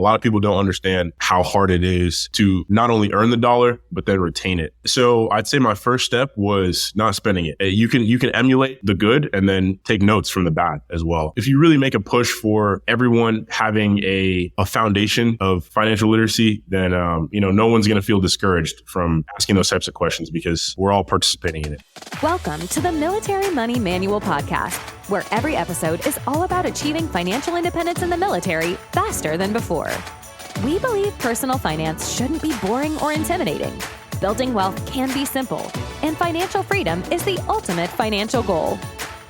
lot of people don't understand how hard it is to not only earn the dollar, but then retain it. So I'd say my first step was not spending it. You can emulate the good and then take notes from the bad as well. If you really make a push for everyone having a foundation of financial literacy, then no one's going to feel discouraged from asking those types of questions because we're all participating in it. Welcome to the Military Money Manual Podcast, where every episode is all about achieving financial independence in the military faster than before. We believe personal finance shouldn't be boring or intimidating. Building wealth can be simple, and financial freedom is the ultimate financial goal.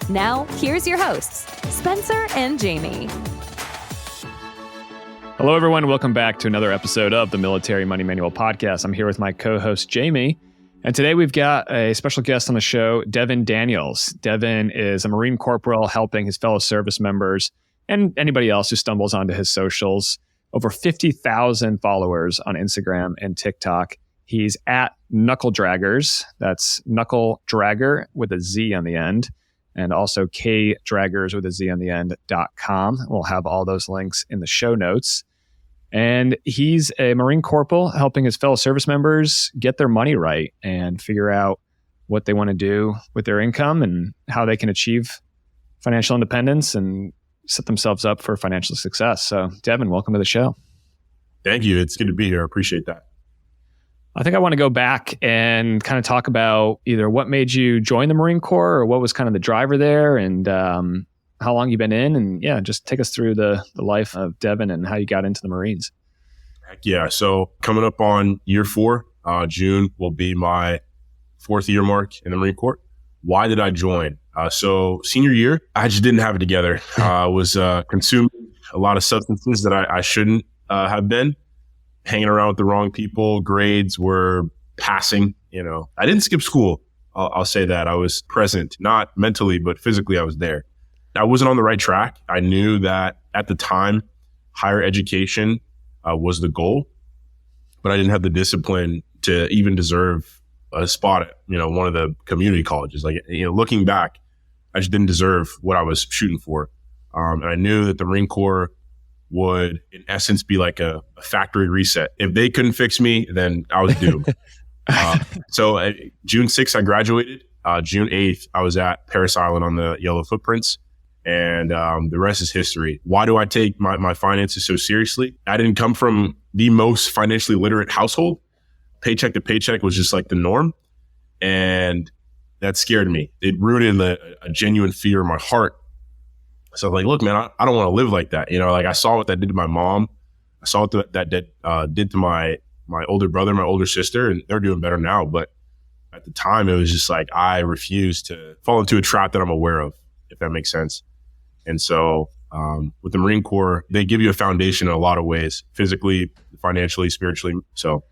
Now, here's your hosts, Spencer and Jamie. Hello, everyone. Welcome back to another episode of the Military Money Manual Podcast. I'm here with my co-host, Jamie. And today we've got a special guest on the show, Devin Daniels. Devin is a Marine Corporal helping his fellow service members and anybody else who stumbles onto his socials. Over 50,000 followers on Instagram and TikTok. He's at Knuckle Draggers. That's Knuckle Dragger with a Z on the end. And also kdraggers with a Z on the end.com. We'll have all those links in the show notes. And he's a Marine Corporal helping his fellow service members get their money right and figure out what they want to do with their income and how they can achieve financial independence and set themselves up for financial success. So, Devin, welcome to the show. Thank you. It's good to be here. I appreciate that. I think I want to go back and kind of talk about either what made you join the Marine Corps or what was kind of the driver there and how long you've been in. And yeah, just take us through the life of Devin and how you got into the Marines. Heck yeah. So coming up on year 4, June will be my 4th year mark in the Marine Corps. Why did I join? So senior year, I just didn't have it together. I was consuming a lot of substances that I shouldn't have been. Hanging around with the wrong people. Grades were passing. I didn't skip school. I'll say that. I was present, not mentally, but physically I was there. I wasn't on the right track. I knew that at the time, higher education was the goal, but I didn't have the discipline to even deserve a spot at, one of the community colleges. Looking back, I just didn't deserve what I was shooting for. And I knew that the Marine Corps would, in essence, be like a factory reset. If they couldn't fix me, then I was doomed. So June 6th, I graduated. June 8th, I was at Parris Island on the Yellow Footprints. And the rest is history. Why do I take my finances so seriously? I didn't come from the most financially literate household. Paycheck to paycheck was just like the norm. And that scared me. It rooted a genuine fear in my heart. So I was like, look, man, I don't want to live like that. I saw what that did to my mom. I saw what that did to my older brother, my older sister, and they're doing better now. But at the time, it was just like, I refused to fall into a trap that I'm aware of, if that makes sense. And so with the Marine Corps, they give you a foundation in a lot of ways, physically, financially, spiritually. So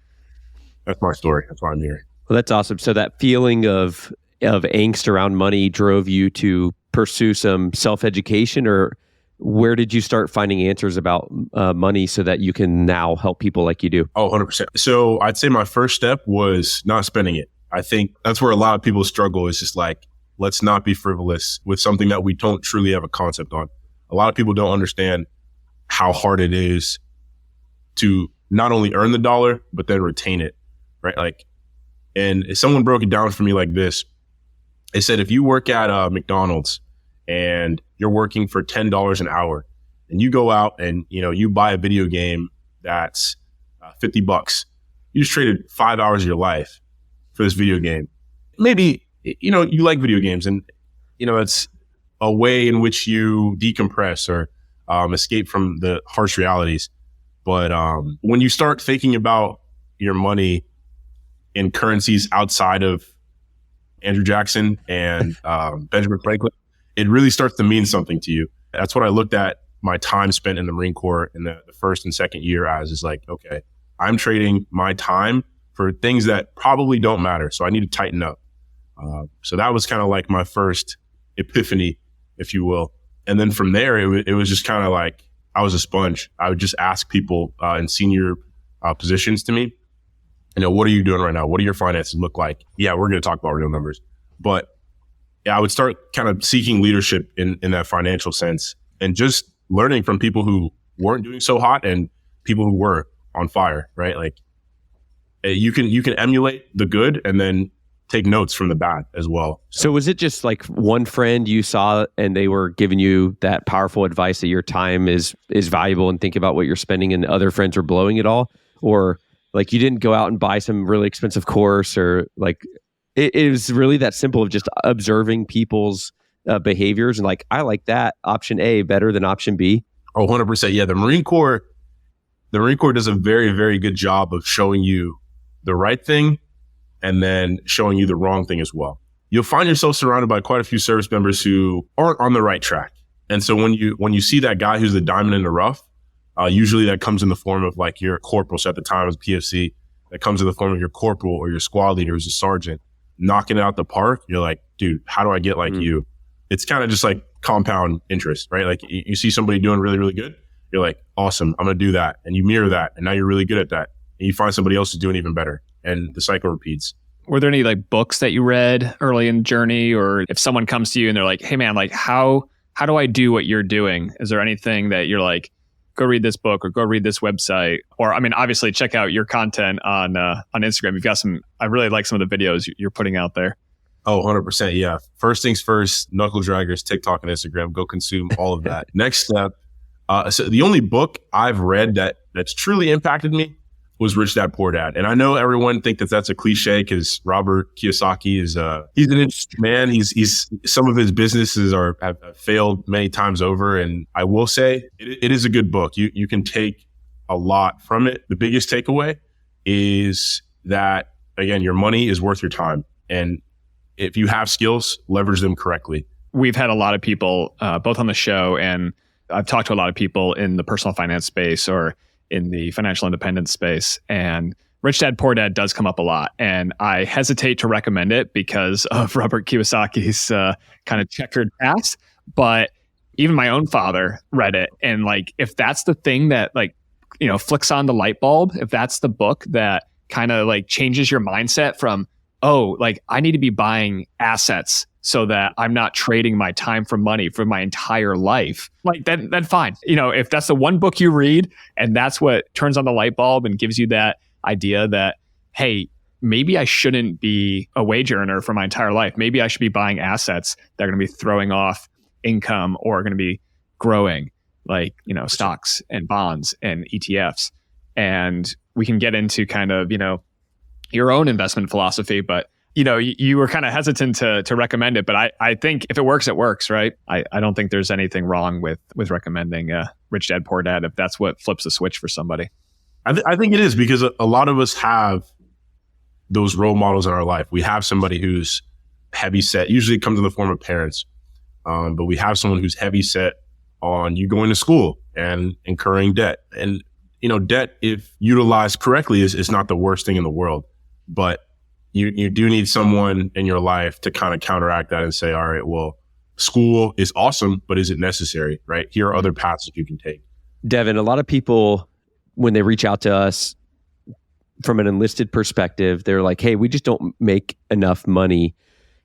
that's my story. That's why I'm here. Well, that's awesome. So that feeling of angst around money drove you to pursue some self-education, or where did you start finding answers about money so that you can now help people like you do? Oh, 100%. So I'd say my first step was not spending it. I think that's where a lot of people struggle, is just like, let's not be frivolous with something that we don't truly have a concept on. A lot of people don't understand how hard it is to not only earn the dollar, but then retain it, right? And if someone broke it down for me like this, they said, if you work at McDonald's and you're working for $10 an hour and you go out and, you buy a video game that's $50, you just traded 5 hours of your life for this video game. Maybe, you like video games and, it's a way in which you decompress or escape from the harsh realities. But when you start thinking about your money in currencies outside of Andrew Jackson and Benjamin Franklin, it really starts to mean something to you. That's what I looked at my time spent in the Marine Corps in the first and second year as, is like, okay, I'm trading my time for things that probably don't matter. So I need to tighten up. So that was kind of like my first epiphany, if you will. And then from there, it was just kind of like I was a sponge. I would just ask people in senior positions to me, what are you doing right now? What do your finances look like? Yeah, we're going to talk about real numbers. But yeah, I would start kind of seeking leadership in that financial sense and just learning from people who weren't doing so hot and people who were on fire, right? Like you can emulate the good and then take notes from the bad as well. So was it just like one friend you saw and they were giving you that powerful advice that your time is valuable and think about what you're spending, and other friends were blowing it all? Or like you didn't go out and buy some really expensive course, or like it was really that simple of just observing people's behaviors and like, I like that option A better than option B? Oh, 100%. Yeah. The Marine Corps does a very, very good job of showing you the right thing and then showing you the wrong thing as well. You'll find yourself surrounded by quite a few service members who aren't on the right track. And so when you see that guy who's the diamond in the rough, usually that comes in the form of like your corporal. So at the time it was PFC, that comes in the form of your corporal or your squad leader who's a sergeant, knocking it out the park. You're like, dude, how do I get like you? It's kind of just like compound interest, right? Like you see somebody doing really, really good. You're like, awesome, I'm going to do that. And you mirror that. And now you're really good at that. And you find somebody else who's doing even better. And the cycle repeats. Were there any like books that you read early in the journey? Or if someone comes to you and they're like, hey man, like how do I do what you're doing? Is there anything that you're like, go read this book or go read this website? Or I mean, obviously check out your content on Instagram. You've got I really like some of the videos you're putting out there. Oh, 100%. Yeah. First things first, knuckle draggers, TikTok and Instagram, go consume all of that. Next step. So the only book I've read that's truly impacted me was Rich Dad Poor Dad. And I know everyone think that that's a cliche because Robert Kiyosaki he's an interesting man. He's some of his businesses have failed many times over. And I will say it is a good book. You can take a lot from it. The biggest takeaway is that, again, your money is worth your time. And if you have skills, leverage them correctly. We've had a lot of people, both on the show, and I've talked to a lot of people in the personal finance space or in the financial independence space. And Rich Dad Poor Dad does come up a lot. And I hesitate to recommend it because of Robert Kiyosaki's kind of checkered past. But even my own father read it. And like, if that's the thing that like, flicks on the light bulb, if that's the book that kind of like changes your mindset from, oh, like I need to be buying assets so that I'm not trading my time for money for my entire life, like then fine. If that's the one book you read and that's what turns on the light bulb and gives you that idea that, hey, maybe I shouldn't be a wage earner for my entire life. Maybe I should be buying assets that are going to be throwing off income or are going to be growing, like, stocks and bonds and ETFs. And we can get into kind of, your own investment philosophy, but you were kind of hesitant to recommend it, but I think if it works, it works, right? I don't think there's anything wrong with recommending Rich Dad Poor Dad if that's what flips the switch for somebody. I think it is because a lot of us have those role models in our life. We have somebody who's heavy set. Usually it comes in the form of parents, but we have someone who's heavy set on you going to school and incurring debt. And debt, if utilized correctly, is not the worst thing in the world, but you do need someone in your life to kind of counteract that and say, all right, well, school is awesome, but is it necessary, right? Here are other paths that you can take. Devin, a lot of people, when they reach out to us from an enlisted perspective, they're like, hey, we just don't make enough money.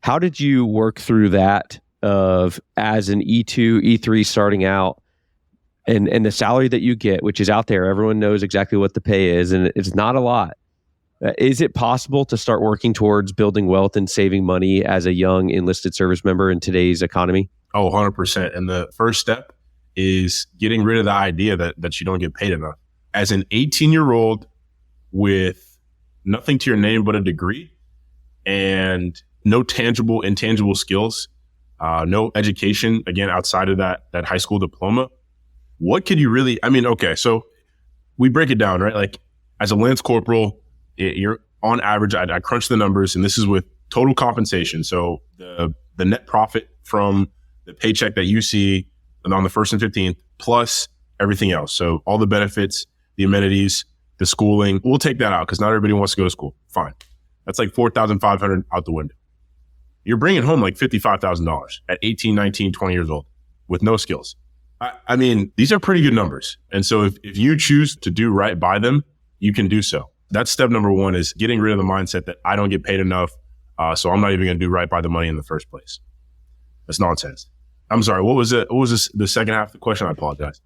How did you work through that of as an E2, E3 starting out and the salary that you get, which is out there, everyone knows exactly what the pay is, and it's not a lot. Is it possible to start working towards building wealth and saving money as a young enlisted service member in today's economy? Oh, 100%. And the first step is getting rid of the idea that you don't get paid enough. As an 18-year-old with nothing to your name but a degree and no tangible, intangible skills, no education, again, outside of that high school diploma, what could you really, okay, so we break it down, right? Like as a Lance Corporal, you're on average, I crunched the numbers, and this is with total compensation. So the net profit from the paycheck that you see on the 1st and 15th, plus everything else. So all the benefits, the amenities, the schooling, we'll take that out because not everybody wants to go to school. Fine. That's like $4,500 out the window. You're bringing home like $55,000 at 18, 19, 20 years old with no skills. These are pretty good numbers. And so if you choose to do right by them, you can do so. That's step number one, is getting rid of the mindset that I don't get paid enough, so I'm not even going to do right by the money in the first place. That's nonsense. I'm sorry. What was the second half of the question? I apologize.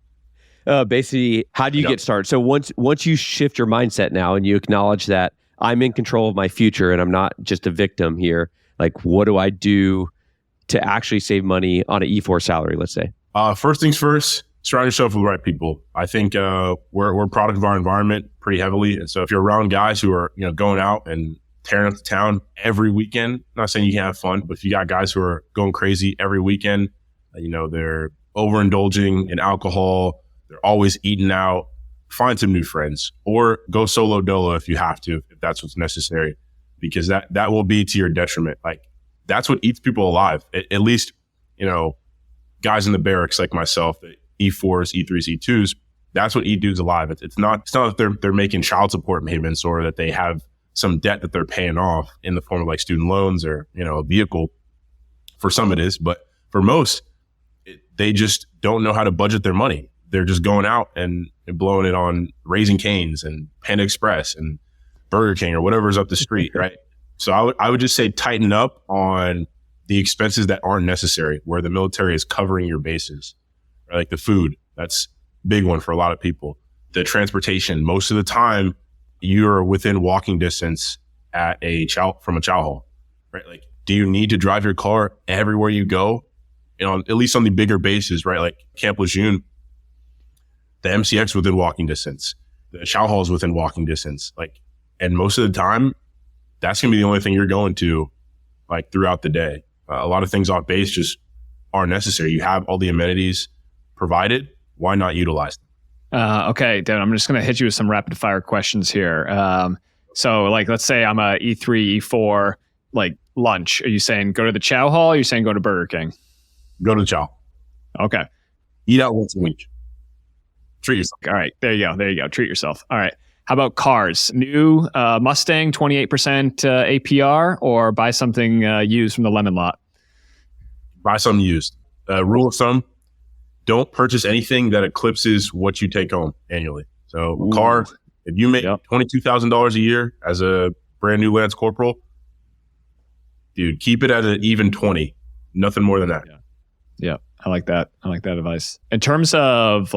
Basically, how do you get started? So once you shift your mindset now and you acknowledge that I'm in control of my future and I'm not just a victim here, like what do I do to actually save money on an E-4 salary, let's say? First things first, surround yourself with the right people. I think we're a product of our environment pretty heavily. And so if you're around guys who are going out and tearing up the town every weekend, I'm not saying you can't have fun, but if you got guys who are going crazy every weekend, they're overindulging in alcohol, they're always eating out, find some new friends or go solo dolo if you have to, if that's what's necessary, because that will be to your detriment. Like that's what eats people alive. At least, guys in the barracks like myself, the E-4s, E-3s, E-2s, that's what eat dudes alive. It's not that they're making child support payments or that they have some debt that they're paying off in the form of like student loans or, a vehicle. For some it is, but for most, they just don't know how to budget their money. They're just going out and blowing it on Raising Cane's and Panda Express and Burger King or whatever's up the street, right? So I would just say tighten up on the expenses that aren't necessary, where the military is covering your bases, right? Like the food, that's a big one for a lot of people. The transportation, most of the time you're within walking distance from a chow hall, right? Like, do you need to drive your car everywhere you go? At least on the bigger bases, right? Like Camp Lejeune, the MCX within walking distance, the chow hall is within walking distance. And most of the time, that's going to be the only thing you're going to throughout the day. A lot of things off base just aren't necessary. You have all the amenities provided. Why not utilize them? Okay, Devin, I'm just going to hit you with some rapid fire questions here. So let's say I'm a E3, E4, lunch. Are you saying go to the chow hall? Or are you saying go to Burger King? Go to the chow. Okay. Eat out once a week. Treat yourself. All right. There you go. Treat yourself. All right. How about cars? New Mustang, 28% APR, or buy something used from the Lemon Lot? Buy something used. Rule of thumb, don't purchase anything that eclipses what you take home annually. So car, if you make $22,000 a year as a brand new Lance Corporal, dude, keep it at an even 20. Nothing more than that. Yeah. I like that. I like that advice. In terms of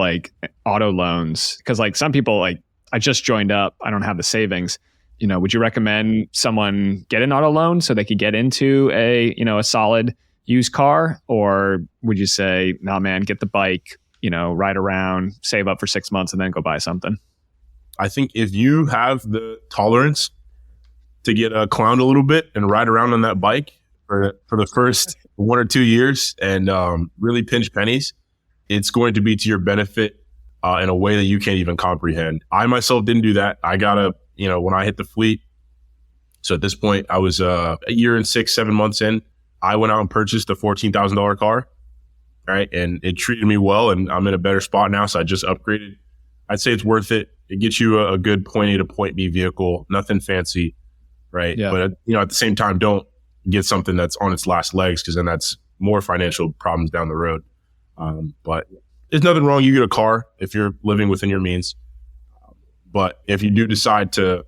auto loans, because some people I just joined up, I don't have the savings. Would you recommend someone get an auto loan so they could get into a solid used car? Or would you say, nah, man, get the bike, ride around, save up for 6 months and then go buy something? I think if you have the tolerance to get clowned a little bit and ride around on that bike for the first 1 or 2 years and really pinch pennies, it's going to be to your benefit in a way that you can't even comprehend. I myself didn't do that. I got when I hit the fleet. So at this point, I was a year and 6-7 months in. I went out and purchased a $14,000 car, right? And it treated me well, and I'm in a better spot now. So I just upgraded. I'd say it's worth it. It gets you a good point A to point B vehicle, nothing fancy, right? Yeah. But at the same time, don't get something that's on its last legs, because then that's more financial problems down the road. But there's nothing wrong. You get a car if you're living within your means. But if you do decide to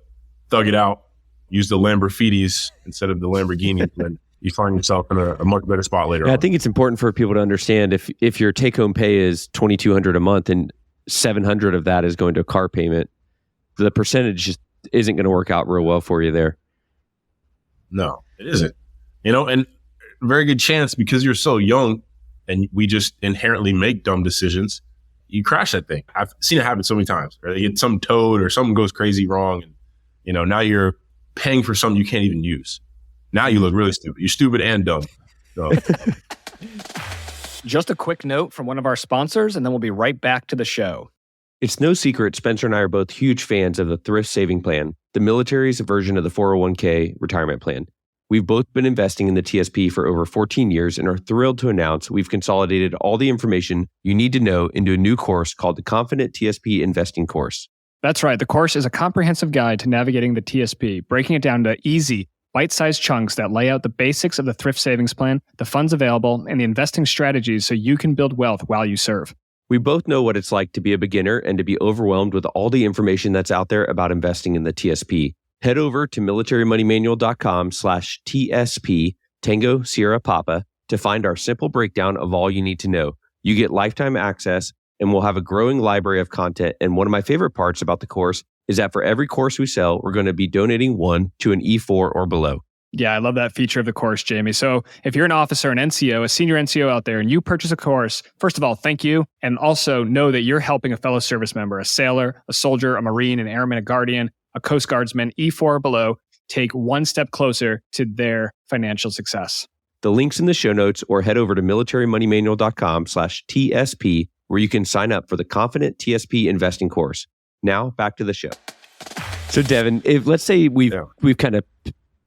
thug it out, use the Lamborghinis instead of the Lamborghinis, then you find yourself in a much better spot later on. I think it's important for people to understand if your take-home pay is $2,200 a month and $700 of that is going to a car payment, the percentage just isn't going to work out real well for you there. No, it isn't. And very good chance, because you're so young and we just inherently make dumb decisions, you crash that thing. I've seen it happen so many times. Right? They get some towed or something goes crazy wrong, and now you're paying for something you can't even use. Now you look really stupid. You're stupid and dumb. So. Just a quick note from one of our sponsors, and then we'll be right back to the show. It's no secret Spencer and I are both huge fans of the Thrift Saving Plan, the military's version of the 401k retirement plan. We've both been investing in the TSP for over 14 years and are thrilled to announce we've consolidated all the information you need to know into a new course called the Confident TSP Investing Course. That's right. The course is a comprehensive guide to navigating the TSP, breaking it down to easy, bite-sized chunks that lay out the basics of the thrift savings plan, the funds available, and the investing strategies so you can build wealth while you serve. We both know what it's like to be a beginner and to be overwhelmed with all the information that's out there about investing in the TSP. Head over to militarymoneymanual.com/TSP, Tango Sierra Papa, to find our simple breakdown of all you need to know. You get lifetime access, and we'll have a growing library of content. And one of my favorite parts about the course is that for every course we sell, we're going to be donating one to an E4 or below. Yeah, I love that feature of the course, Jamie. So if you're an officer, an NCO, a senior NCO out there, and you purchase a course, first of all, thank you. And also know that you're helping a fellow service member, a sailor, a soldier, a Marine, an airman, a guardian, a Coast Guardsman, E4 or below, take one step closer to their financial success. The link's in the show notes, or head over to militarymoneymanual.com/TSP, where you can sign up for the Confident TSP Investing course. Now, back to the show. So Devin, let's say we've kind of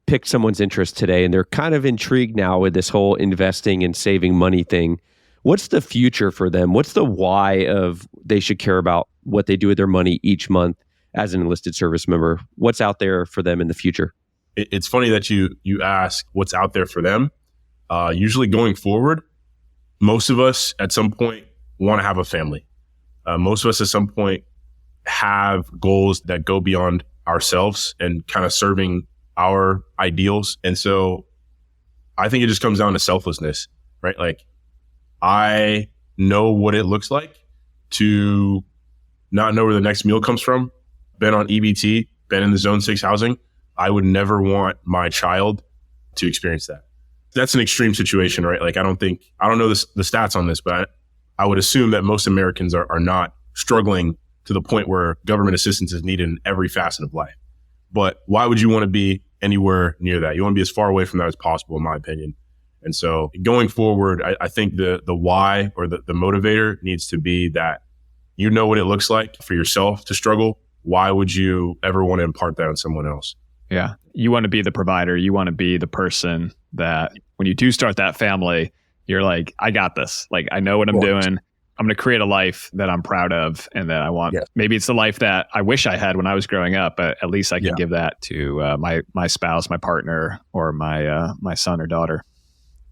picked someone's interest today and they're kind of intrigued now with this whole investing and saving money thing. What's the future for them? What's the why of they should care about what they do with their money each month as an enlisted service member? What's out there for them in the future? It's funny that you ask what's out there for them. Usually going forward, most of us at some point want to have a family. Most of us at some point have goals that go beyond ourselves and kind of serving our ideals. And so I think it just comes down to selflessness, right? Like, I know what it looks like to not know where the next meal comes from, been on EBT, been in the Zone 6 housing. I would never want my child to experience that. That's an extreme situation, right? Like, I don't know the stats on this, but I would assume that most Americans are not struggling to the point where government assistance is needed in every facet of life. But why would you want to be anywhere near that? You want to be as far away from that as possible, in my opinion. And so going forward, I think the why, or the motivator, needs to be that you know what it looks like for yourself to struggle. Why would you ever want to impart that on someone else? Yeah. You want to be the provider. You want to be the person that when you do start that family, you're like, I got this. Like, I know what I'm doing. I'm going to create a life that I'm proud of and that I want. Yes. Maybe it's the life that I wish I had when I was growing up, but at least I can give that to my spouse, my partner, or my son or daughter.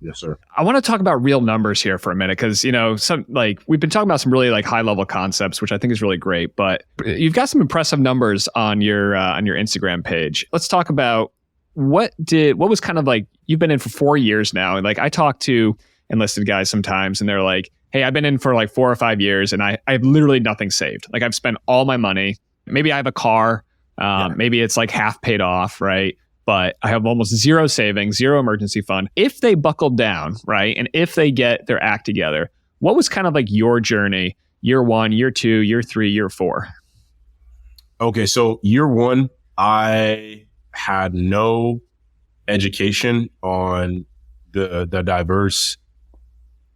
Yes, sir. I want to talk about real numbers here for a minute, because we've been talking about some really high level concepts, which I think is really great. But you've got some impressive numbers on your Instagram page. Let's talk about what was kind of like, you've been in for 4 years now, and I talk to enlisted guys sometimes, and they're like, hey, I've been in for 4 or 5 years and I have literally nothing saved. I've spent all my money. Maybe I have a car. Maybe it's half paid off, right? But I have almost zero savings, zero emergency fund. If they buckle down, right? And if they get their act together, what was kind of your journey, year 1, year 2, year 3, year 4? Okay, so year 1, I had no education on the diverse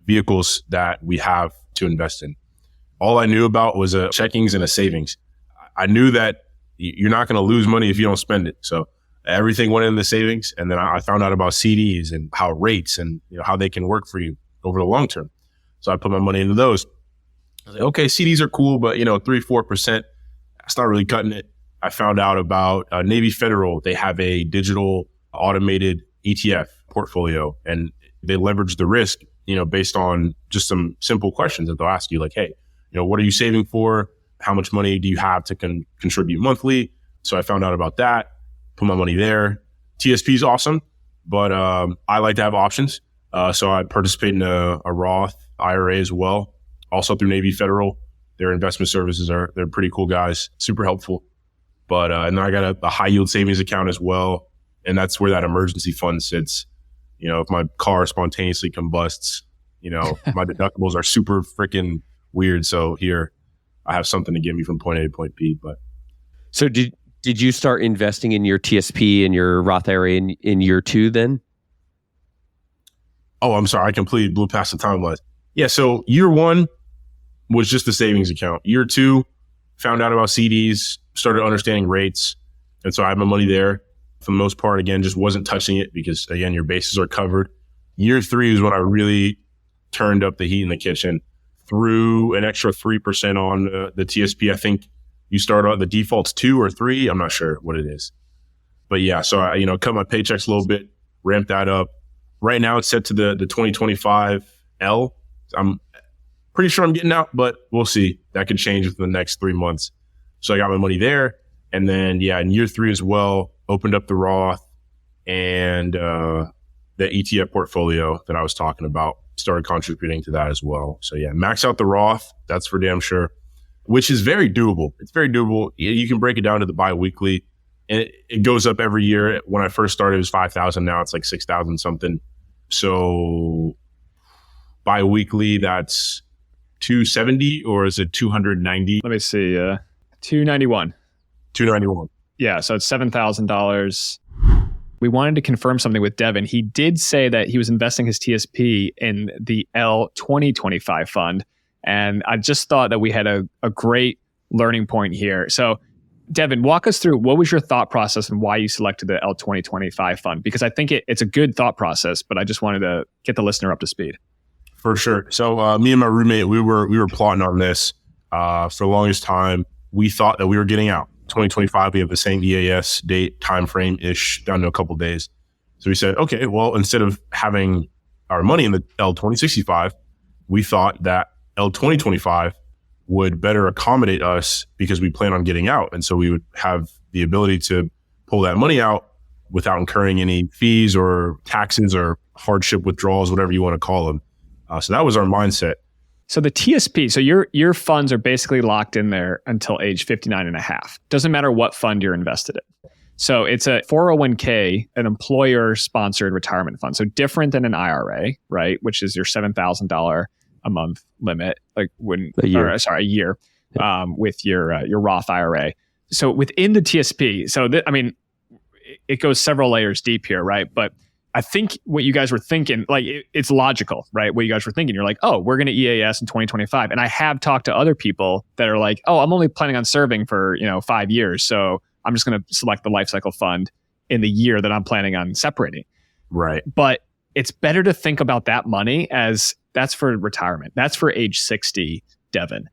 vehicles that we have to invest in. All I knew about was a checkings and a savings. I knew that you're not going to lose money if you don't spend it. So everything went in the savings. And then I found out about CDs and how rates and how they can work for you over the long term. So I put my money into those. I was like, okay, CDs are cool, but 3-4%, that's not really cutting it. I found out about Navy Federal. They have a digital automated ETF portfolio, and they leverage the risk based on just some simple questions that they'll ask you, like, hey, what are you saving for? How much money do you have to contribute monthly? So I found out about that, put my money there. TSP is awesome, but I like to have options. So I participate in a Roth IRA as well, also through Navy Federal. Their investment services they're pretty cool guys, super helpful. But and then I got a high yield savings account as well. And that's where that emergency fund sits. If my car spontaneously combusts, my deductibles are super freaking weird. So here I have something to get me from point A to point B. But so did you start investing in your TSP and your Roth IRA in year 2 then? Oh, I'm sorry. I completely blew past the timeline. Yeah. So year 1 was just the savings account. Year 2, found out about CDs, started understanding rates. And so I had my money there. For the most part, again, just wasn't touching it because, again, your bases are covered. Year 3 is when I really turned up the heat in the kitchen, threw an extra 3% on the TSP. I think you start on the default's 2 or 3. I'm not sure what it is. But yeah, so I, cut my paychecks a little bit, ramped that up. Right now it's set to the 2025 L. I'm pretty sure I'm getting out, but we'll see. That could change within the next 3 months. So I got my money there. And then, in year 3 as well, opened up the Roth, and then the ETF portfolio that I was talking about started contributing to that as well. So yeah, max out the Roth. That's for damn sure, which is very doable. It's very doable. You can break it down to the biweekly, and it goes up every year. When I first started, it was 5,000. Now it's like 6,000 something. So biweekly, that's 270, or is it 290? Let me see. 291. 291. Yeah, so it's $7,000. We wanted to confirm something with Devin. He did say that he was investing his TSP in the L2025 fund. And I just thought that we had a great learning point here. So Devin, walk us through what was your thought process and why you selected the L2025 fund? Because I think it's a good thought process, but I just wanted to get the listener up to speed. For sure. So me and my roommate, we were plotting on this for the longest time. We thought that we were getting out. 2025, we have the same EAS date time frame ish, down to a couple of days. So we said, okay, well, instead of having our money in the L2065, we thought that L2025 would better accommodate us because we plan on getting out. And so we would have the ability to pull that money out without incurring any fees or taxes or hardship withdrawals, whatever you want to call them. So that was our mindset. So the TSP, so your funds are basically locked in there until age 59 and a half. Doesn't matter what fund you're invested in. So it's a 401k, an employer-sponsored retirement fund. So different than an IRA, right? Which is your $7,000 a month limit, like a year with your Roth IRA. So within the TSP, so it goes several layers deep here, right? But I think what you guys were thinking, like it's logical, right? What you guys were thinking, you're like, oh, we're going to EAS in 2025. And I have talked to other people that are like, oh, I'm only planning on serving for 5 years. So I'm just going to select the life cycle fund in the year that I'm planning on separating. Right. But it's better to think about that money as that's for retirement. That's for age 60, Devin.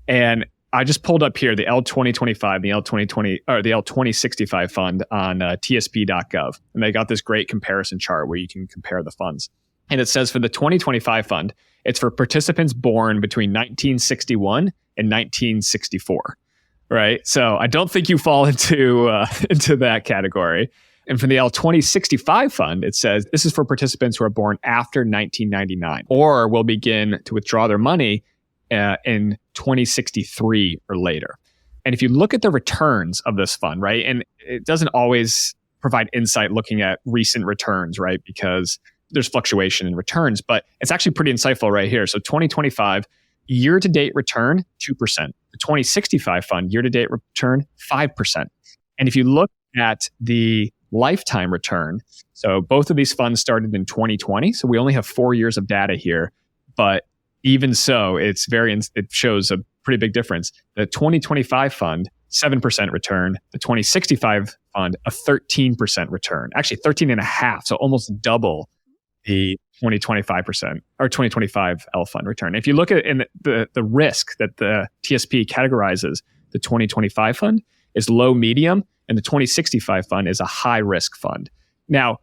And I just pulled up here the L2025, the L2020 or the L2065 fund on tsp.gov. And they got this great comparison chart where you can compare the funds. And it says for the 2025 fund, it's for participants born between 1961 and 1964. Right? So I don't think you fall into that category. And for the L2065 fund, it says this is for participants who are born after 1999 or will begin to withdraw their money in 2063 or later. And if you look at the returns of this fund, right, and it doesn't always provide insight looking at recent returns, right, because there's fluctuation in returns, but it's actually pretty insightful right here. So 2025, year-to-date return, 2%. The 2065 fund, year-to-date return, 5%. And if you look at the lifetime return, so both of these funds started in 2020, so we only have 4 years of data here, but even so, it shows a pretty big difference. The 2025 fund, 7% return. The 2065 fund, a 13% return. Actually, 13.5%, so almost double the 2025% or 2025 L fund return. If you look at in the risk that the TSP categorizes, the 2025 fund is low medium, and the 2065 fund is a high risk fund. Now,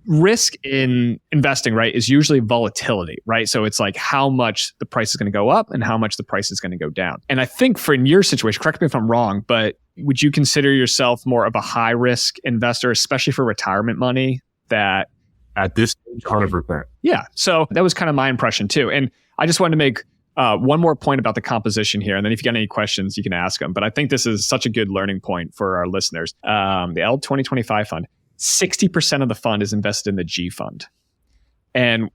risk in investing, right, is usually volatility, right? So it's like how much the price is going to go up and how much the price is going to go down. And I think for in your situation, correct me if I'm wrong, but would you consider yourself more of a high risk investor, especially for retirement money? That at this stage, 100%. Yeah. So that was kind of my impression too. And I just wanted to make one more point about the composition here. And then if you got any questions, you can ask them. But I think this is such a good learning point for our listeners. The L2025 fund, 60% of the fund is invested in the G fund. And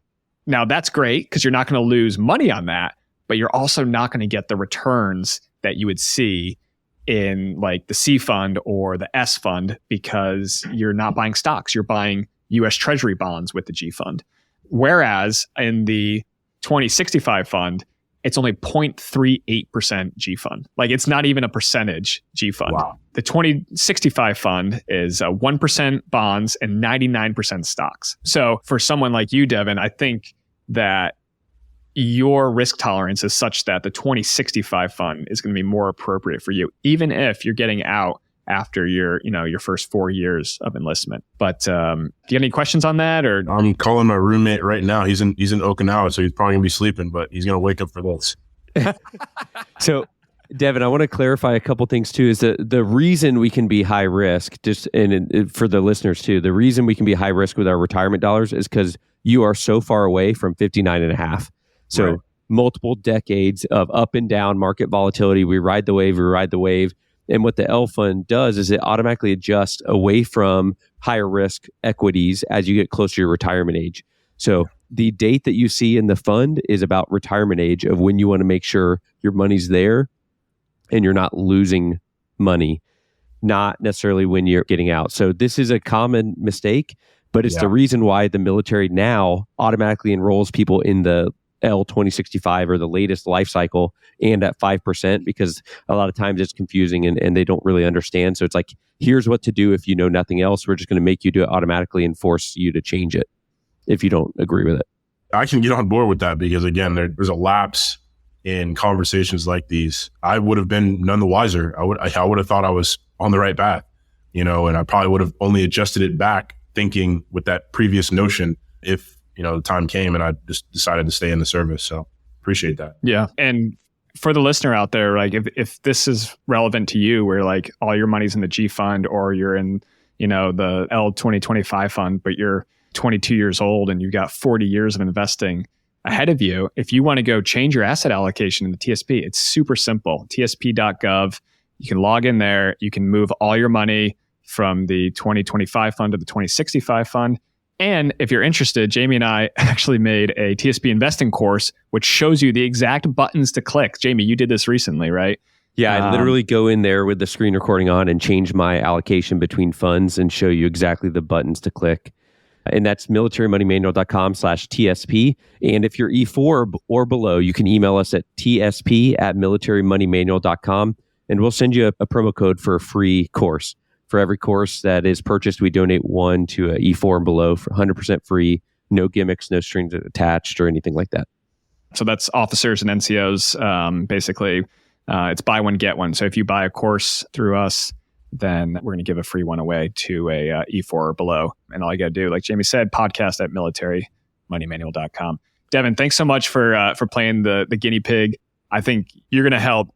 now that's great because you're not going to lose money on that, but you're also not going to get the returns that you would see in like the C fund or the S fund because you're not buying stocks. You're buying US Treasury bonds with the G fund. Whereas in the 2065 fund, it's only 0.38% G fund. Like it's not even a percentage G fund. Wow. The 2065 fund is 1% bonds and 99% stocks. So for someone like you, Devin, I think that your risk tolerance is such that the 2065 fund is going to be more appropriate for you, even if you're getting out after your first 4 years of enlistment. But do you have any questions on that? Or I'm calling my roommate right now. He's in Okinawa, so he's probably gonna be sleeping, but he's gonna wake up for this. So Devin, I want to clarify a couple things too. Is that the reason we can be high risk, for the listeners too, the reason we can be high risk with our retirement dollars is because you are so far away from 59 and a half. So Right. multiple decades of up and down market volatility. We ride the wave. And what the L fund does is it automatically adjusts away from higher risk equities as you get closer to your retirement age. So the date that you see in the fund is about retirement age of when you want to make sure your money's there and you're not losing money, not necessarily when you're getting out. So this is a common mistake, but it's the reason why the military now automatically enrolls people in the L2065 or the latest life cycle and at 5%, because a lot of times it's confusing and they don't really understand. So it's like, here's what to do if you know nothing else. We're just going to make you do it automatically and force you to change it if you don't agree with it. I can get on board with that because, again, there's a lapse in conversations like these. I would have been none the wiser. I would have thought I was on the right path, and I probably would have only adjusted it back thinking with that previous notion if, the time came and I just decided to stay in the service. So appreciate that. Yeah. And for the listener out there, like if this is relevant to you, where like all your money's in the G fund or you're in, the L2025 fund, but you're 22 years old and you've got 40 years of investing ahead of you, if you want to go change your asset allocation in the TSP, it's super simple. TSP.gov. You can log in there. You can move all your money from the 2025 fund to the 2065 fund. And if you're interested, Jamie and I actually made a TSP investing course, which shows you the exact buttons to click. Jamie, you did this recently, right? Yeah, I literally go in there with the screen recording on and change my allocation between funds and show you exactly the buttons to click. And that's militarymoneymanual.com/TSP. And if you're E4 or below, you can email us at tsp@militarymoneymanual.com and we'll send you a promo code for a free course. For every course that is purchased, we donate one to a E4 and below for 100% free, no gimmicks, no strings attached or anything like that. So that's officers and NCOs. Basically, it's buy one, get one. So if you buy a course through us, then we're going to give a free one away to a E4 or below. And all you got to do, like Jamie said, podcast at militarymoneymanual.com. Devin, thanks so much for playing the guinea pig. I think you're going to help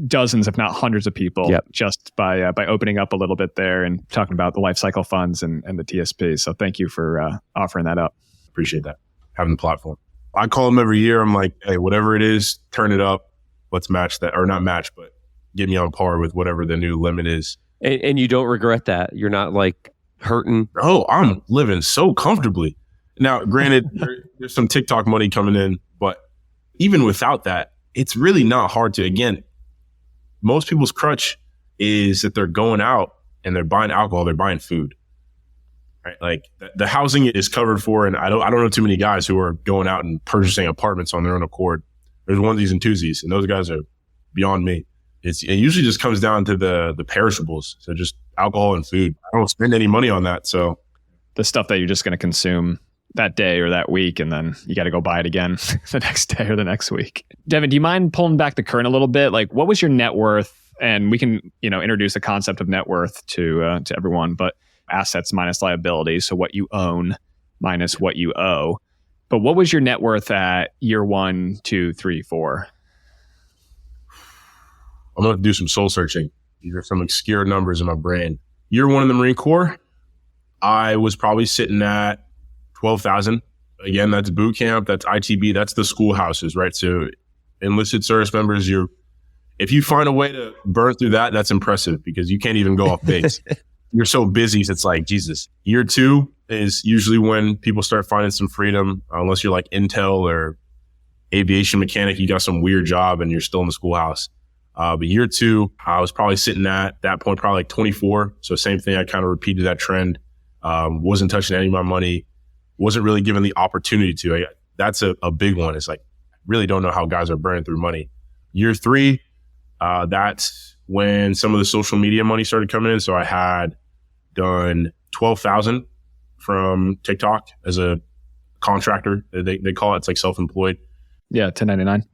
dozens, if not hundreds of people just by opening up a little bit there and talking about the life cycle funds and the TSP. So thank you for offering that up. Appreciate that. Having the platform. I call them every year. I'm like, hey, whatever it is, turn it up. Let's match that, or not match, but get me on par with whatever the new limit is. And you don't regret that. You're not like hurting. Oh, I'm living so comfortably. Now, granted, there's some TikTok money coming in, but even without that, it's really not hard to, again, most people's crutch is that they're going out and they're buying alcohol, they're buying food, right? Like the housing is covered for, and I don't know too many guys who are going out and purchasing apartments on their own accord. There's onesies and twosies, and those guys are beyond me. It usually just comes down to the perishables, so just alcohol and food. I don't spend any money on that, so the stuff that you're just going to consume that day or that week, and then you got to go buy it again the next day or the next week. Devin, do you mind pulling back the curtain a little bit? Like, what was your net worth? And we can, introduce the concept of net worth to everyone, but assets minus liabilities. So what you own minus what you owe. But what was your net worth at year 1, 2, 3, 4? I'm going to do some soul searching. These are some obscure numbers in my brain. Year 1 in the Marine Corps, I was probably sitting at 12,000. Again, that's boot camp, that's ITB, that's the schoolhouses, right? So enlisted service members, if you find a way to burn through that, that's impressive because you can't even go off base. You're so busy, it's like, Jesus. Year 2 is usually when people start finding some freedom, unless you're like Intel or aviation mechanic, you got some weird job and you're still in the schoolhouse. But year 2, I was probably sitting at that point, probably like 24. So same thing, I kind of repeated that trend. Wasn't touching any of my money. Wasn't really given the opportunity to. That's a big one. It's like, really don't know how guys are burning through money. Year 3, that's when some of the social media money started coming in. So I had done 12,000 from TikTok as a contractor. They call it, it's like self-employed. Yeah, 1099.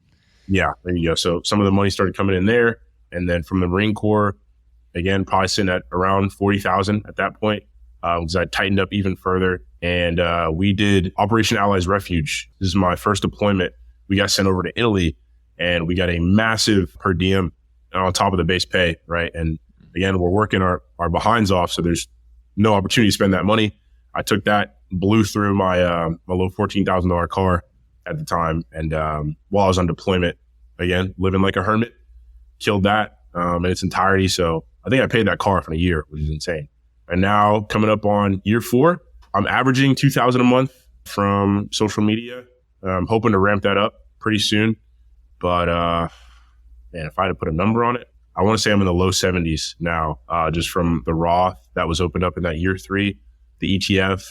Yeah, there you go. So some of the money started coming in there. And then from the Marine Corps, again, probably sitting at around 40,000 at that point, because I tightened up even further. And we did Operation Allies Refuge. This is my first deployment. We got sent over to Italy and we got a massive per diem on top of the base pay, right? And again, we're working our behinds off, so there's no opportunity to spend that money. I took that, blew through my low $14,000 car at the time, and while I was on deployment, again, living like a hermit, killed that in its entirety. So I think I paid that car off in a year, which is insane. And now coming up on year 4, I'm averaging $2,000 a month from social media. I'm hoping to ramp that up pretty soon. But man, if I had to put a number on it, I want to say I'm in the low 70s now, just from the Roth that was opened up in that year 3, the ETF,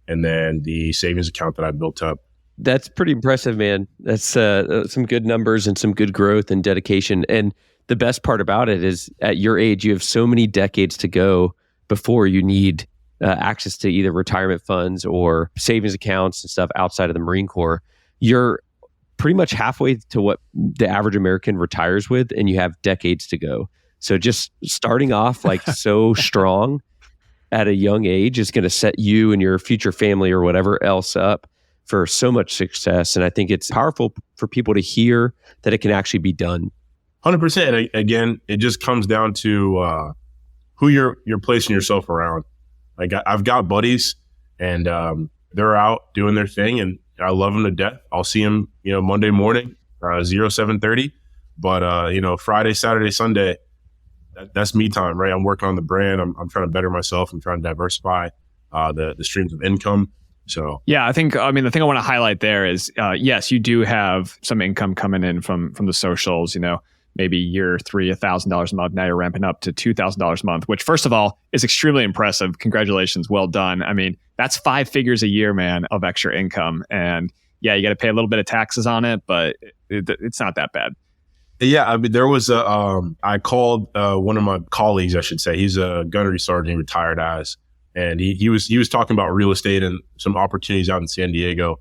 and then the savings account that I built up. That's pretty impressive, man. That's some good numbers and some good growth and dedication. And the best part about it is at your age, you have so many decades to go before you need access to either retirement funds or savings accounts and stuff outside of the Marine Corps. You're pretty much halfway to what the average American retires with, and you have decades to go. So just starting off like so strong at a young age is going to set you and your future family or whatever else up for so much success. And I think it's powerful for people to hear that it can actually be done. 100%. Again, it just comes down to who you're placing yourself around. Like I've got buddies, and they're out doing their thing, and I love them to death. I'll see them, Monday morning, 7:30. But Friday, Saturday, Sunday, that's me time, right? I'm working on the brand. I'm trying to better myself. I'm trying to diversify the streams of income. So yeah, the thing I want to highlight there is, yes, you do have some income coming in from the socials, maybe year 3, $1,000 a month. Now you're ramping up to $2,000 a month, which first of all is extremely impressive. Congratulations. Well done. I mean, that's 5 figures a year, man, of extra income. And yeah, you got to pay a little bit of taxes on it, but it's not that bad. Yeah. I mean, there was I called one of my colleagues, I should say. He's a gunnery sergeant, he retired as, and he was talking about real estate and some opportunities out in San Diego.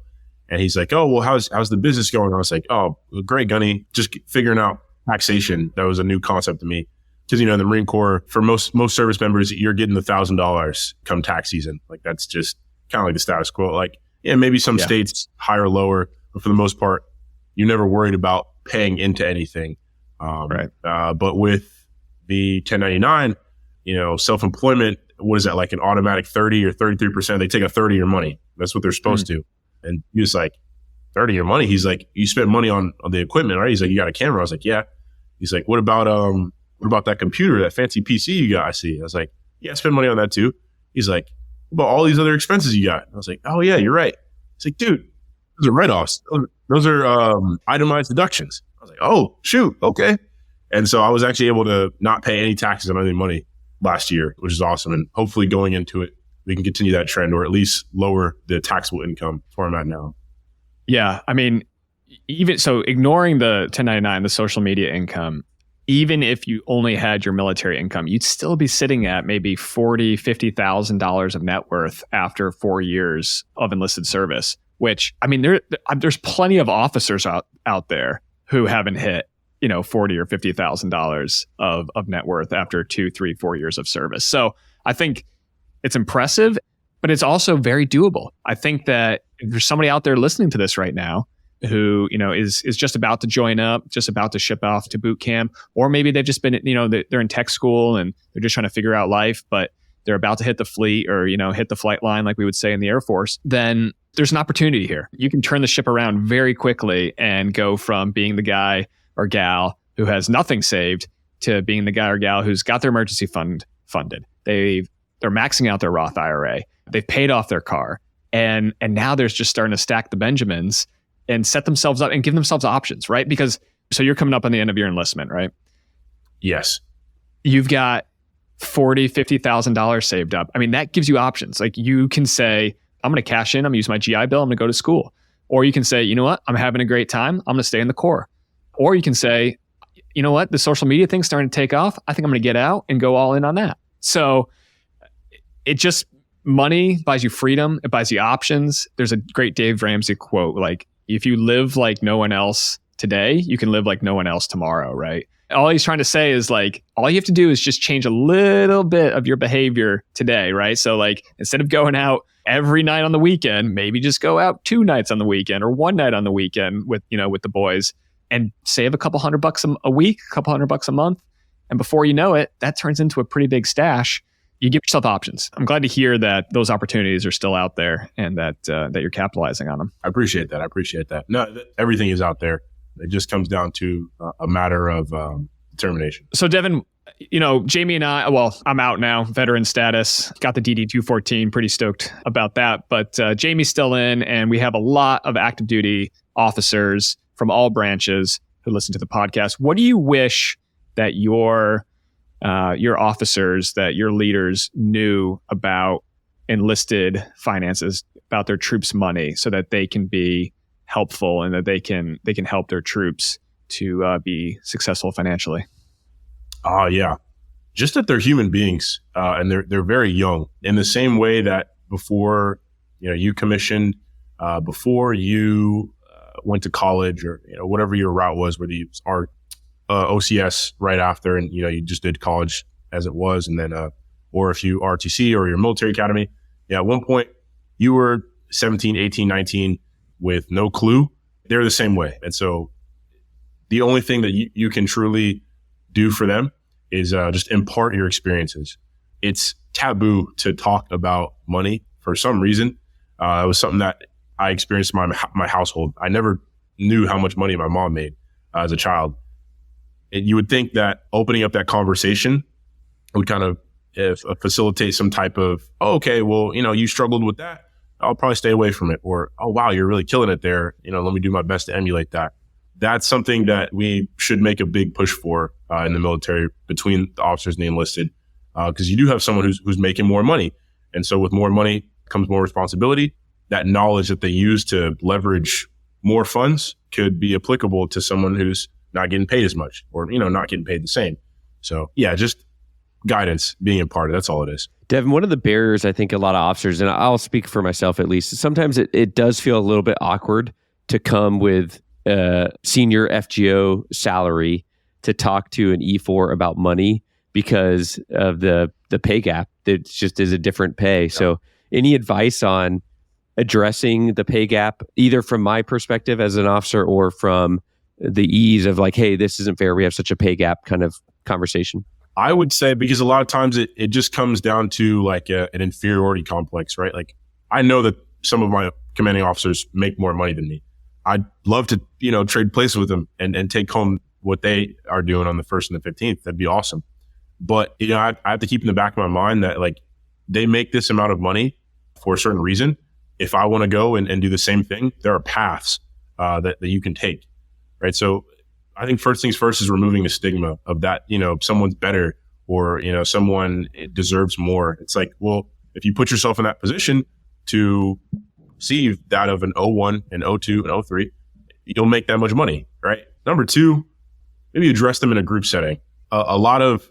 And he's like, oh, well, how's the business going? I was like, oh, great, Gunny. Just figuring out taxation. That was a new concept to me. Because, in the Marine Corps, for most service members, you're getting the $1,000 come tax season. Like, that's just kind of like the status quo. Like, yeah, maybe some states higher or lower, but for the most part, you're never worried about paying into anything. Right. But with the 1099, self-employment, what is that, like an automatic 30 or 33%? They take a third of your money. That's what they're supposed to. And he was like, 30 of your money? He's like, you spent money on the equipment, right? He's like, you got a camera? I was like, yeah. He's like, what about that computer, that fancy PC you got? I see. I was like, yeah, I spend money on that too. He's like, what about all these other expenses you got? I was like, oh yeah, you're right. He's like, dude, those are write-offs. Those are itemized deductions. I was like, oh, shoot, okay. And so I was actually able to not pay any taxes on any money last year, which is awesome. And hopefully going into it, we can continue that trend or at least lower the taxable income where I'm at now. Yeah. I mean, even so, ignoring the 1099, the social media income, even if you only had your military income, you'd still be sitting at maybe $40,000, $50,000 of net worth after 4 years of enlisted service, which, I mean, there's plenty of officers out there who haven't hit, $40,000 or $50,000 of net worth after 2, 3, 4 years of service. So I think it's impressive, but it's also very doable. I think that if there's somebody out there listening to this right now who, is just about to join up, just about to ship off to boot camp, or maybe they've just been, they're in tech school and they're just trying to figure out life, but they're about to hit the fleet or, hit the flight line, like we would say in the Air Force, then there's an opportunity here. You can turn the ship around very quickly and go from being the guy or gal who has nothing saved to being the guy or gal who's got their emergency fund funded. They're maxing out their Roth IRA. They've paid off their car. And now they're just starting to stack the Benjamins and set themselves up and give themselves options, right? Because, so you're coming up on the end of your enlistment, right? Yes. You've got $40,000, $50,000 saved up. I mean, that gives you options. Like you can say, I'm going to cash in, I'm going to use my GI Bill, I'm going to go to school. Or you can say, you know what, I'm having a great time, I'm going to stay in the Corps. Or you can say, you know what, the social media thing's starting to take off, I think I'm going to get out and go all in on that. So money buys you freedom, it buys you options. There's a great Dave Ramsey quote, like, if you live like no one else today, you can live like no one else tomorrow, right? All he's trying to say is like, all you have to do is just change a little bit of your behavior today, right? So like, instead of going out every night on the weekend, maybe just go out 2 nights on the weekend or 1 night on the weekend with the boys and save a couple $100 a week, a couple $100 a month. And before you know it, that turns into a pretty big stash. You give yourself options. I'm glad to hear that those opportunities are still out there and that you're capitalizing on them. I appreciate that. No, everything is out there. It just comes down to a matter of determination. So Devin, Jamie and I'm out now, veteran status, got the DD 214, pretty stoked about that. But Jamie's still in, and we have a lot of active duty officers from all branches who listen to the podcast. What do you wish that your officers, that your leaders knew about enlisted finances, about their troops' money, so that they can be helpful and that they can help their troops to be successful financially? Yeah. Just that they're human beings, and they're very young. In the same way that before you commissioned, before you went to college, or whatever your route was, whether you are OCS right after, and you just did college as it was, and then or if you RTC or your military academy, at one point you were 17, 18, 19 with no clue. They're the same way. And so the only thing that you can truly do for them is just impart your experiences. It's taboo to talk about money for some reason. It was something that I experienced in my household. I never knew how much money my mom made as a child. You would think that opening up that conversation would kind of facilitate some type of, you struggled with that. I'll probably stay away from it. Or, oh, wow, you're really killing it there. Let me do my best to emulate that. That's something that we should make a big push for in the military, between the officers and the enlisted, because you do have someone who's making more money. And so with more money comes more responsibility. That knowledge that they use to leverage more funds could be applicable to someone who's not getting paid as much, or, not getting paid the same. So yeah, just guidance, being imparted. That's all it is. Devin, one of the barriers I think a lot of officers, and I'll speak for myself at least, sometimes it does feel a little bit awkward to come with a senior FGO salary to talk to an E4 about money because of the pay gap. It just is a different pay. Yeah. So any advice on addressing the pay gap, either from my perspective as an officer or from the ease of like, hey, this isn't fair, we have such a pay gap kind of conversation? I would say, because a lot of times it just comes down to like an inferiority complex, right? Like, I know that some of my commanding officers make more money than me. I'd love to, trade places with them and take home what they are doing on the 1st and the 15th. That'd be awesome. But, I have to keep in the back of my mind that, like, they make this amount of money for a certain reason. If I want to go and do the same thing, there are paths that you can take, right? So I think first things first is removing the stigma of that, someone's better, or, someone deserves more. It's like, well, if you put yourself in that position to see that of an 01, an 02, an 03, you'll make that much money, right? Number two, maybe address them in a group setting. A lot of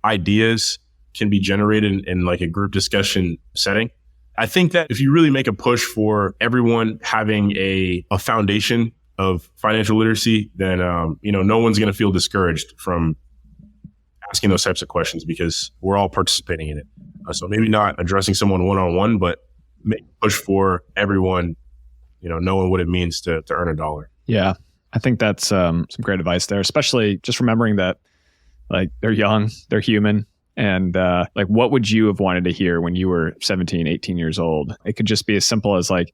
ideas can be generated in like a group discussion setting. I think that if you really make a push for everyone having a foundation of financial literacy, then, no one's going to feel discouraged from asking those types of questions, because we're all participating in it. So maybe not addressing someone one-on-one, but make a push for everyone, knowing what it means to earn a dollar. Yeah. I think that's some great advice there, especially just remembering that, like, they're young, they're human. And like, what would you have wanted to hear when you were 17, 18 years old? It could just be as simple as like,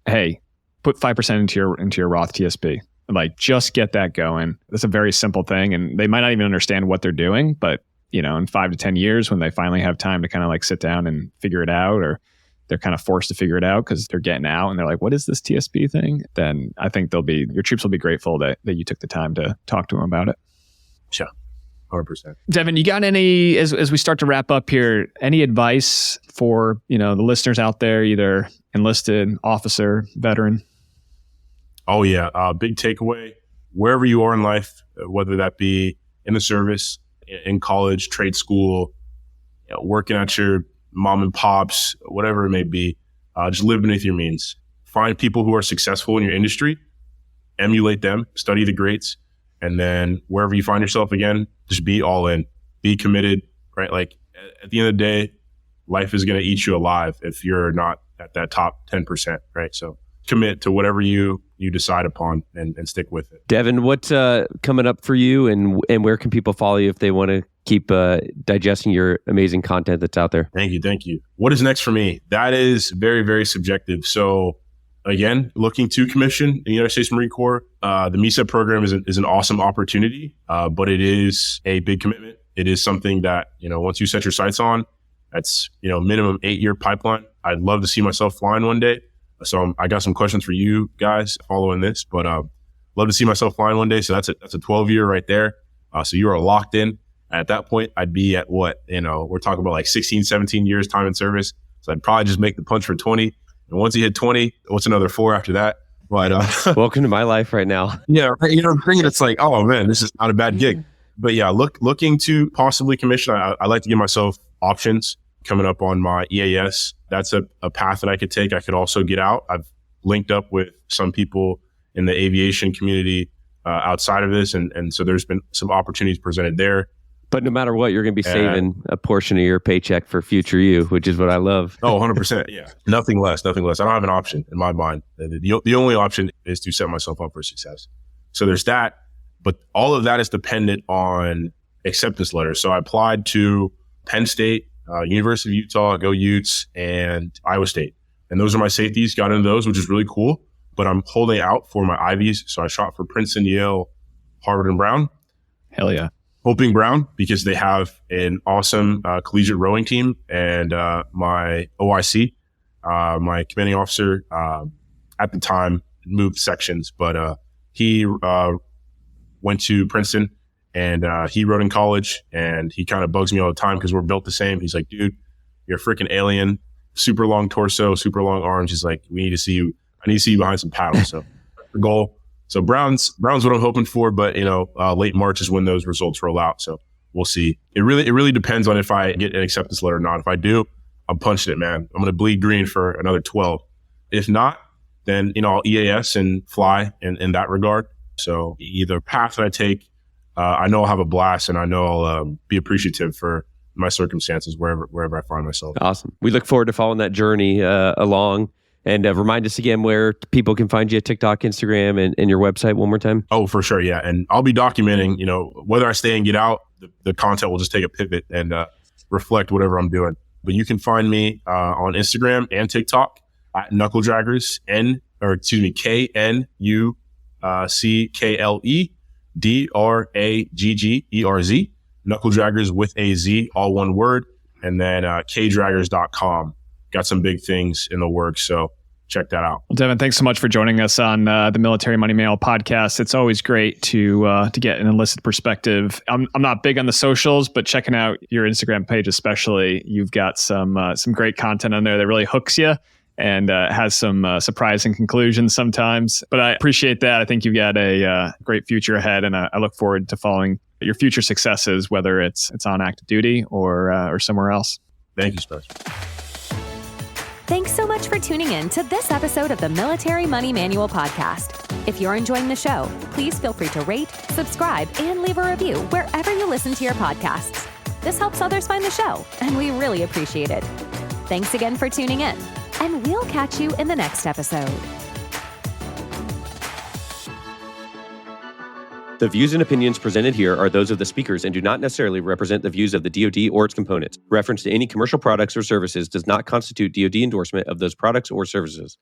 hey, put 5% into your Roth TSP. Like, just get that going. That's a very simple thing. And they might not even understand what they're doing, but, in 5 to 10 years, when they finally have time to kind of like sit down and figure it out, or they're kind of forced to figure it out because they're getting out and they're like, what is this TSP thing? Then I think your troops will be grateful that you took the time to talk to them about it. Sure. 100%. Devin, you got any, as we start to wrap up here, any advice for, the listeners out there, either enlisted, officer, veteran? Oh yeah. Big takeaway, wherever you are in life, whether that be in the service, in college, trade school, working at your mom and pops, whatever it may be, just live beneath your means. Find people who are successful in your industry, emulate them, study the greats, and then wherever you find yourself again, just be all in, be committed, right? Like, at the end of the day, life is going to eat you alive if you're not at that top 10%, right? So commit to whatever you decide upon and stick with it. Devin, what's coming up for you, and where can people follow you if they want to keep digesting your amazing content that's out there? Thank you. What is next for me? That is very, very subjective. So again, looking to commission the United States Marine Corps. The MESA program is an awesome opportunity, but it is a big commitment. It is something that, once you set your sights on, that's, minimum 8-year pipeline. I'd love to see myself flying one day. So I got some questions for you guys following this, but love to see myself flying one day. So that's a 12-year right there. So you are locked in. At that point, I'd be at what, we're talking about like 16, 17 years time in service. So I'd probably just make the punch for 20. And once you hit 20, what's another 4 after that? But welcome to my life right now. Yeah, it's like, oh man, this is not a bad gig. But yeah, looking to possibly commission. I like to give myself options coming up on my EAS. That's a path that I could take. I could also get out. I've linked up with some people in the aviation community outside of this. And so there's been some opportunities presented there. But no matter what, you're going to be saving a portion of your paycheck for future you, which is what I love. Oh, 100%. Yeah. Nothing less. I don't have an option in my mind. The only option is to set myself up for success. So there's that. But all of that is dependent on acceptance letters. So I applied to Penn State, University of Utah, Go Utes, and Iowa State. And those are my safeties. Got into those, which is really cool. But I'm holding out for my Ivies. So I shot for Princeton, Yale, Harvard, and Brown. Hell yeah. Hoping Brown because they have an awesome collegiate rowing team. And my OIC, my commanding officer, at the time moved sections, but he went to Princeton and he rowed in college, and he kind of bugs me all the time because we're built the same. He's like, dude, you're a freaking alien, super long torso, super long arms. He's like, I need to see you behind some paddles. So the goal. So Brown's what I'm hoping for, but late March is when those results roll out. So we'll see. It really depends on if I get an acceptance letter or not. If I do, I'm punching it, man. I'm going to bleed green for another 12. If not, then, I'll EAS and fly in that regard. So either path that I take, I know I'll have a blast, and I know I'll be appreciative for my circumstances wherever I find myself. Awesome. We look forward to following that journey along. And remind us again where people can find you at TikTok, Instagram, and your website one more time. Oh, for sure. Yeah. And I'll be documenting, whether I stay and get out, the content will just take a pivot and reflect whatever I'm doing. But you can find me on Instagram and TikTok at Knuckle Draggers, KNUCKLEDRAGGERZ, Knuckle Draggers with a Z, all one word, and then kdraggers.com. Got some big things in the works, so check that out. Well, Devin, thanks so much for joining us on the Military Money Manual podcast. It's always great to get an enlisted perspective. I'm not big on the socials, but checking out your Instagram page especially, you've got some great content on there that really hooks you and has some surprising conclusions sometimes. But I appreciate that. I think you've got a great future ahead, and I look forward to following your future successes, whether it's on active duty or somewhere else. Thank you, Spencer. Thanks so much for tuning in to this episode of the Military Money Manual podcast. If you're enjoying the show, please feel free to rate, subscribe, and leave a review wherever you listen to your podcasts. This helps others find the show, and we really appreciate it. Thanks again for tuning in, and we'll catch you in the next episode. The views and opinions presented here are those of the speakers and do not necessarily represent the views of the DoD or its components. Reference to any commercial products or services does not constitute DoD endorsement of those products or services.